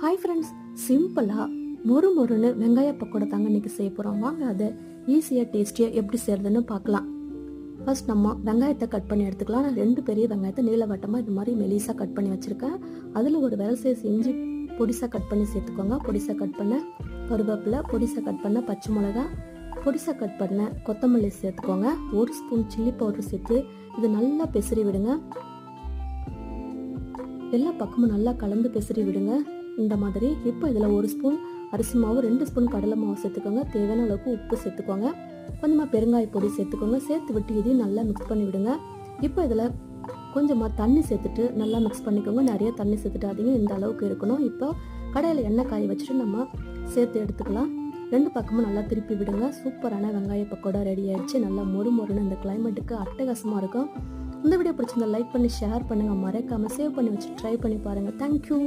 Hi friends, சிம்பிளாக மொறுன்னு வெங்காய பக்கோடா தாங்க இன்றைக்கி செய்ய போகிறோம். வாங்க அதை ஈஸியாக டேஸ்டியாக எப்படி செய்கிறதுன்னு பார்க்கலாம். ஃபர்ஸ்ட் நம்ம வெங்காயத்தை கட் பண்ணி எடுத்துக்கலாம். நான் 2 பெரிய வெங்காயத்தை நீளவட்டமாக இது மாதிரி மெலிசாக கட் பண்ணி வச்சுருக்கேன். அதில் ஒரு விரல் சைஸ் இஞ்சி பொடிசாக கட் பண்ணி சேர்த்துக்கோங்க. பொடிசாக கட் பண்ண கருவேப்பிலை, பொடிசாக கட் பண்ண பச்சை மிளகா, பொடிசாக கட் பண்ண கொத்தமல்லி சேர்த்துக்கோங்க. 1 ஸ்பூன் சில்லி பவுடர் சேர்த்து இது நல்லா பெசரி விடுங்க. எல்லா பக்கமும் நல்லா கலந்து பெசரி விடுங்க இந்த மாதிரி. இப்போ இதில் 1 ஸ்பூன் அரிசி மாவு, 2 ஸ்பூன் கடலை மாவு சேர்த்துக்கோங்க. தேவையான அளவுக்கு உப்பு சேர்த்துக்கோங்க. கொஞ்சமாக பெருங்காய பொடி சேர்த்துக்கோங்க. சேர்த்து விட்டு இதையும் நல்லா மிக்ஸ் பண்ணி விடுங்க. இப்போ இதில் கொஞ்சமாக தண்ணி சேர்த்துட்டு நல்லா மிக்ஸ் பண்ணிக்கோங்க. நிறைய தண்ணி சேர்த்துட்டாதீங்க, இந்த அளவுக்கு இருக்கணும். இப்போ கடையில் எண்ணெய் காய வச்சுட்டு நம்ம சேர்த்து எடுத்துக்கலாம். 2 பக்கமும் நல்லா திருப்பி விடுங்க. சூப்பரான வெங்காய பக்கோடா ரெடி ஆயிடுச்சு. நல்லா மொறுன்னு இந்த கிளைமேட்டுக்கு அட்டகாசமாக இருக்கும். இந்த வீடியோ பிடிச்சிருந்தா லைக் பண்ணி ஷேர் பண்ணுங்கள். மறக்காமல் சேவ் பண்ணி வச்சு ட்ரை பண்ணி பாருங்கள். தேங்க்யூ.